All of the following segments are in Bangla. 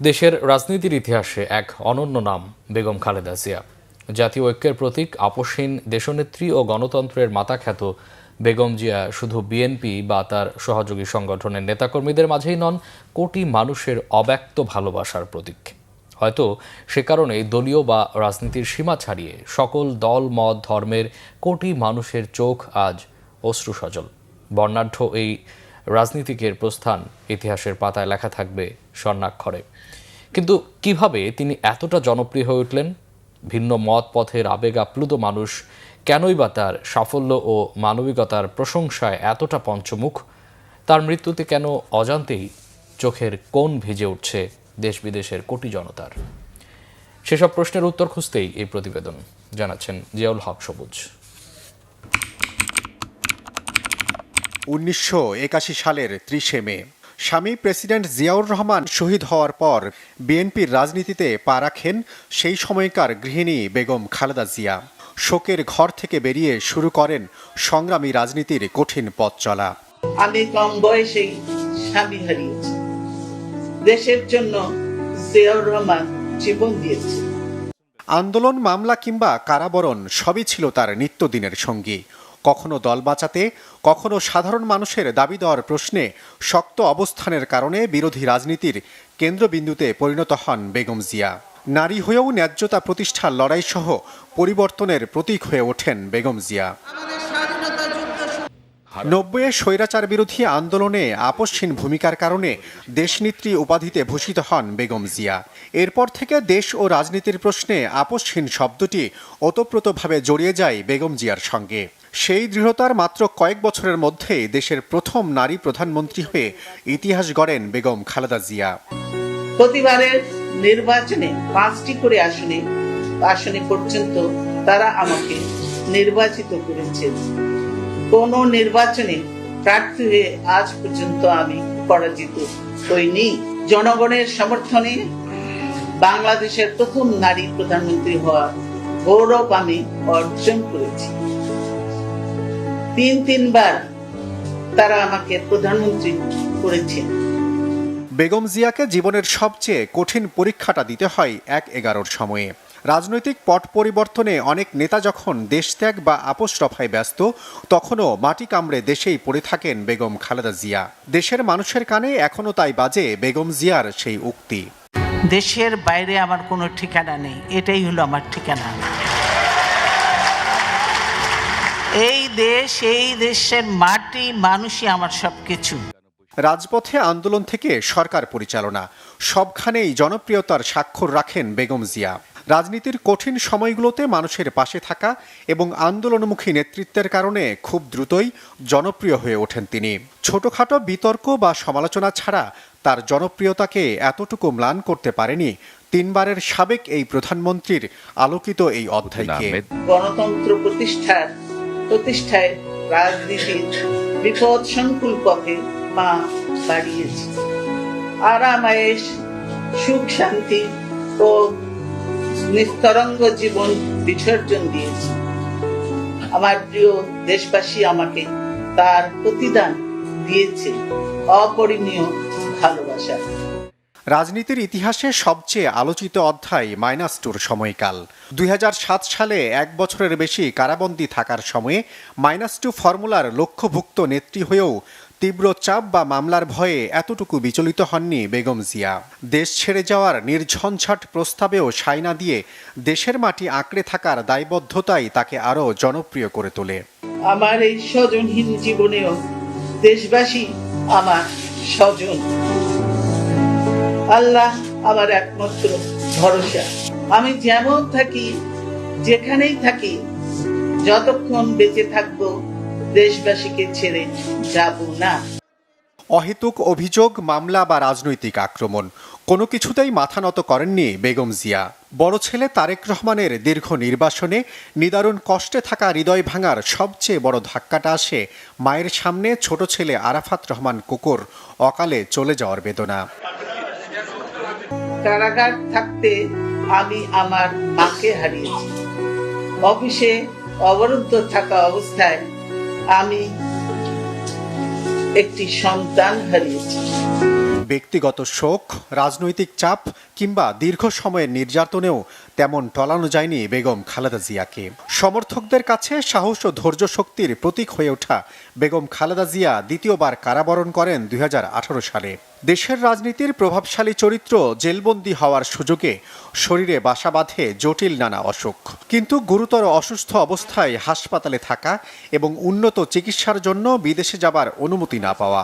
দেশের রাজনীতির ইতিহাসে এক অনন্য নাম বেগম খালেদা জিয়া। জাতীয় ঐক্যের প্রতীক, আপসহীন দেশনেত্রী ও গণতন্ত্রের মাতাখ্যাত বেগম জিয়া শুধু বিএনপি বা তার সহযোগী সংগঠনের নেতাকর্মীদের মাঝেই নন, কোটি মানুষের অব্যক্ত ভালোবাসার প্রতীক। হয়তো সে কারণেই দলীয় বা রাজনীতির সীমা ছাড়িয়ে সকল দল, মত, ধর্মের কোটি মানুষের চোখ আজ অশ্রুসজল। বর্ণাঢ্য এই রাজনীতিকের প্রস্থান ইতিহাসের পাতায় লেখা থাকবে স্বর্ণাক্ষরে। কিন্তু কিভাবে তিনি এতটা জনপ্রিয় হয়ে উঠলেন? ভিন্ন মত পথের আবেগ আপ্লুত মানুষ কেনই বা তার সাফল্য ও মানবিকতার প্রশংসায় এতটা পঞ্চমুখ? তার মৃত্যুতে কেন অজান্তেই চোখের কোণ ভিজে উঠছে দেশ বিদেশের কোটি জনতার? সেসব প্রশ্নের উত্তর খুঁজতেই এই প্রতিবেদন, জানাচ্ছেন জিয়াউল হক সবুজ। 1981 সালের 30 মে স্বামী প্রেসিডেন্ট জিয়াউর রহমান শহীদ হওয়ার পর বিএনপির রাজনীতিতে পা রাখেন সেই সময়কার গৃহিণী বেগম খালেদা জিয়া। শোকের ঘর থেকে বেরিয়ে শুরু করেন সংগ্রামী রাজনীতির কঠিন পথ চলা। আমি কম বয়সেই স্বামী হারিয়েছি। দেশের জন্য জিয়াউর রহমান জীবন দিয়েছে। আন্দোলন, মামলা কিংবা কারাবরণ সবই ছিল তার নিত্যদিনের সঙ্গী। কখনো দল বাঁচাতে, কখনো সাধারণ মানুষের দাবি দেওয়ার প্রশ্নে শক্ত অবস্থানের কারণে বিরোধী রাজনীতির কেন্দ্রবিন্দুতে পরিণত হন বেগম জিয়া। নারী হয়েও ন্যায্যতা প্রতিষ্ঠার লড়াই সহ পরিবর্তনের প্রতীক হয়ে ওঠেন বেগম জিয়া। 90-এ স্বৈরাচার বিরোধী আন্দোলনে আপসহীন ভূমিকার কারণে দেশনেত্রী উপাধিতে ভূষিত হন বেগম জিয়া। এরপর থেকে দেশ ও রাজনীতির প্রশ্নে আপসহীন শব্দটি ওতপ্রোতভাবে জড়িয়ে যায় বেগম জিয়ার সঙ্গে। সেই দৃঢ়তার মাত্র কয়েক বছরের মধ্যেই দেশের প্রথম নারী প্রধানমন্ত্রী হয়ে ইতিহাস গড়েন বেগম খালেদা জিয়া। প্রতিবারের নির্বাচনে 5টি করে আসনে পর্যন্ত তারা আমাকে নির্বাচিত করেছেন। কোন নির্বাচনে প্রার্থী হয়ে আজ পর্যন্ত আমি পরাজিত হইনি। জনগণের সমর্থনে বাংলাদেশের প্রথম নারী প্রধানমন্ত্রী হওয়ার গৌরব আমি অর্জন করেছি। তিনবার তারা আমাকে প্রধানমন্ত্রী করেছেন। বেগম জিয়াকে জীবনের সবচেয়ে কঠিন পরীক্ষাটা দিতে হয় 1/11-র সময়ে। রাজনৈতিক পট পরিবর্তনে অনেক নেতা যখন দেশত্যাগ বা আপোষ রফায় ব্যস্ত, তখনও মাটি কামড়ে দেশেই পড়ে থাকেন বেগম খালেদা জিয়া। দেশের মানুষের কানে এখনও তাই বাজে বেগম জিয়ার সেই উক্তি, দেশের বাইরে আমার কোনো ঠিকানা নেই, এটাই হলো আমার ঠিকানা। এই দেশের মাটি, মানুষই আমার সবকিছু। রাজপথে আন্দোলন থেকে সরকার পরিচালনা, সবখানেই জনপ্রিয়তার স্বাক্ষর রাখেন বেগম জিয়া। রাজনীতির কঠিন সময়গুলোতে মানুষের পাশে থাকা এবং আন্দোলনমুখী নেতৃত্বের কারণে খুব দ্রুতই জনপ্রিয় হয়ে ওঠেন তিনি। ছোটখাটো বিতর্ক বা সমালোচনা ছাড়া তার জনপ্রিয়তাকে এতটুকু ম্লান করতে পারেনি 3বারের সাবেক এই প্রধানমন্ত্রীর আলোকিত এই অধ্যায়কে। গণতন্ত্র প্রতিষ্ঠায় রাজনীতির বিপদ সংকুল পথে মা বাড়িয়েছে। আরাম আয়েশ, সুখ শান্তি ও নিস্তরঙ্গ জীবন বিসর্জন দিয়েছে। আমার প্রিয় দেশবাসী আমাকে তার প্রতিদান দিয়েছে অপরিমেয় ভালোবাসা। রাজনীতির ইতিহাসে সবচেয়ে আলোচিত অধ্যায় -2 সময়কাল। 2007 সালে 1 বছরের বেশি কারাবন্দী থাকার সময়ে -2 ফর্মুলার লক্ষ্যভুক্ত নেত্রী হয়েও তীব্র চাপ বা মামলার ভয়ে এতটুকু বিচলিত হননি বেগম জিয়া। দেশ ছেড়ে যাওয়ার নির্ঝঞ্ঝাট প্রস্তাবেও সায় না দিয়ে দেশের মাটি আঁকড়ে থাকার দায়বদ্ধতাই তাকে আরও জনপ্রিয় করে তোলে। আমার এই স্বজনহীন জীবনেও দেশবাসী আমার স্বজন। আল্লাহ আমার একমাত্র ভরসা। আমি যেমন থাকি, যেখানেই থাকি, যতক্ষণ বেঁচে থাকবো দেশবাসীকে ছেড়ে যাব না। অহেতুক অভিযোগ, মামলা বা রাজনৈতিক আক্রমণ কোনো কিছুতেই মাথা নত করেননি বেগম জিয়া। বড় ছেলে তারেক রহমানের দীর্ঘ নির্বাসনে নিদারুণ কষ্টে থাকা হৃদয় ভাঙার সবচেয়ে বড় ধাক্কাটা আসে মায়ের সামনে ছোট ছেলে আরাফাত রহমান কুকুর অকালে চলে যাওয়ার বেদনা। কারাগার থাকতে আমি আমার মাকে হারিয়েছি। অফিসে অবরুদ্ধ থাকা অবস্থায় আমি একটি সন্তান হারিয়েছি। ব্যক্তিগত শোক, রাজনৈতিক চাপ কিংবা দীর্ঘ সময়ের নির্যাতনেও তেমন টলানো যায়নি বেগম খালেদা জিয়াকে। সমর্থকদের কাছে সাহস ও ধৈর্য শক্তির প্রতীক হয়ে ওঠা বেগম খালেদা জিয়া দ্বিতীয়বার কারাবরণ করেন 2018 সালে। দেশের রাজনীতির প্রভাবশালী চরিত্র জেলবন্দি হওয়ার সুযোগে শরীরে বাসা বাঁধে জটিল নানা অসুখ। কিন্তু গুরুতর অসুস্থ অবস্থায় হাসপাতালে থাকা এবং উন্নত চিকিৎসার জন্য বিদেশে যাবার অনুমতি না পাওয়া,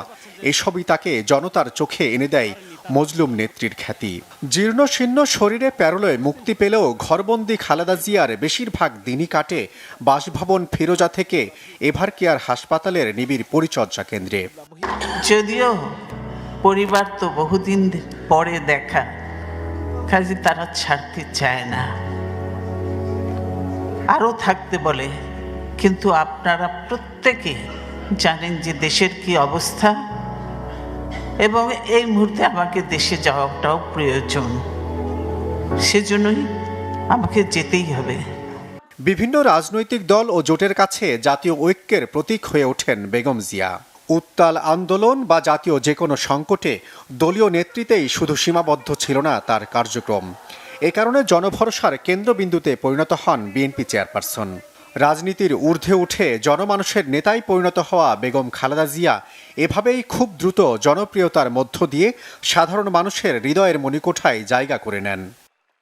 এসবই তাকে জনতার চোখে এনে দেয় মজলুম নেত্রীর খ্যাতি। জীর্ণশীর্ণ শরীরে প্যারোলয়ে মুক্তি পেলেও ঘরবন্দি খালেদা জিয়ার বেশিরভাগ দিনই কাটে বাসভবন ফিরোজা থেকে এভার কেয়ার হাসপাতালের নিবিড় পরিচর্যা কেন্দ্রে। যদিও পরিবার তো বহুদিন পরে দেখা, কাজে তারা ছাড়তে চায় না, আরও থাকতে বলে। কিন্তু আপনারা প্রত্যেকে জানেন যে দেশের কি অবস্থা, এবং এই মুহূর্তে আমাকে দেশে যাওয়াটাও প্রয়োজন, সেজন্যই আমাকে যেতেই হবে। বিভিন্ন রাজনৈতিক দল ও জোটের কাছে জাতীয় ঐক্যের প্রতীক হয়ে ওঠেন বেগম জিয়া। উত্তাল আন্দোলন বা জাতীয় যে কোনো সংকটে দলীয় নেতৃত্বেই শুধু সীমাবদ্ধ ছিল না তার কার্যক্রম। এ কারণে জনভরসার কেন্দ্রবিন্দুতে পরিণত হন বিএনপি চেয়ারপারসন। রাজনীতির ঊর্ধ্বে উঠে জনমানুষের নেতায় পরিণত হওয়া বেগম খালেদা জিয়া এভাবেই খুব দ্রুত জনপ্রিয়তার মধ্য দিয়ে সাধারণ মানুষের হৃদয়ের মণিকোঠায় জায়গা করে নেন।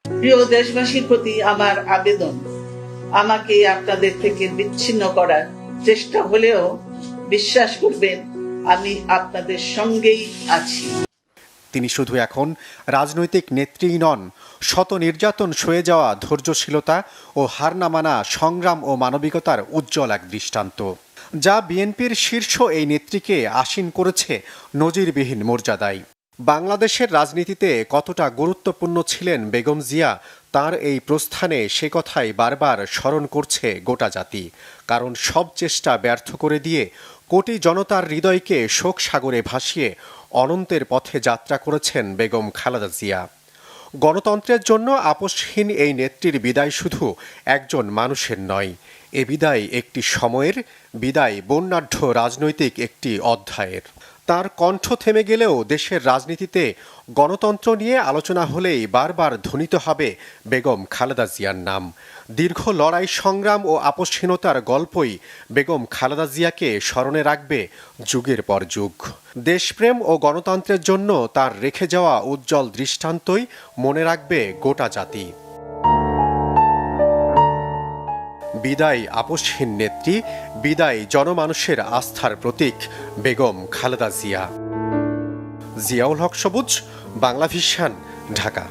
প্রিয় দেশবাসীর প্রতি আমার আবেদন, আমাকে আপনাদের থেকে বিচ্ছিন্ন করার চেষ্টা হলেও বিশ্বাস করবেন আমি আপনাদের সঙ্গেই আছি। তিনি শুধু এখন রাজনৈতিক নেত্রীই নন, শত নির্যাতন সয়ে যাওয়া ধৈর্যশীলতা ও হার না মানা সংগ্রাম ও মানবিকতার উজ্জ্বল এক দৃষ্টান্ত, যা বিএনপির শীর্ষ এই নেত্রীকে আসীন করেছে নজিরবিহীন মর্যাদায়। বাংলাদেশের রাজনীতিতে কতটা গুরুত্বপূর্ণ ছিলেন বেগম জিয়া, তার এই প্রস্থানে সে কথাই বারবার স্মরণ করছে গোটা জাতি। কারণ সব চেষ্টা ব্যর্থ করে দিয়ে কোটি জনতার হৃদয়কে শোক সাগরে ভাসিয়ে অনন্তের পথে যাত্রা করেছেন বেগম খালেদা জিয়া। গণতন্ত্রের জন্য আপোষহীন এই নেত্রীর বিদায় শুধু একজন মানুষের নয়, এ বিদায় একটি সময়ের বিদায়, বর্ণাঢ্য রাজনৈতিক একটি অধ্যায়ের। তার কণ্ঠ থেমে গেলেও দেশের রাজনীতিতে গণতন্ত্র নিয়ে আলোচনা হলেই বারবার ধ্বনিত হবে বেগম খালেদা জিয়ার নাম। দীর্ঘ লড়াই সংগ্রাম ও আপোষহীনতার গল্পই বেগম খালেদা জিয়াকে স্মরণে রাখবে যুগের পর যুগ। দেশপ্রেম ও গণতন্ত্রের জন্য তার রেখে যাওয়া উজ্জ্বল দৃষ্টান্তই মনে রাখবে গোটা জাতি। বিদায় আপোষহীন নেত্রী, বিদায় জনমানুষের আস্থার প্রতীক বেগম খালেদা জিয়া। জিয়াউল হক সবুজ, বাংলাভিশন, ঢাকা।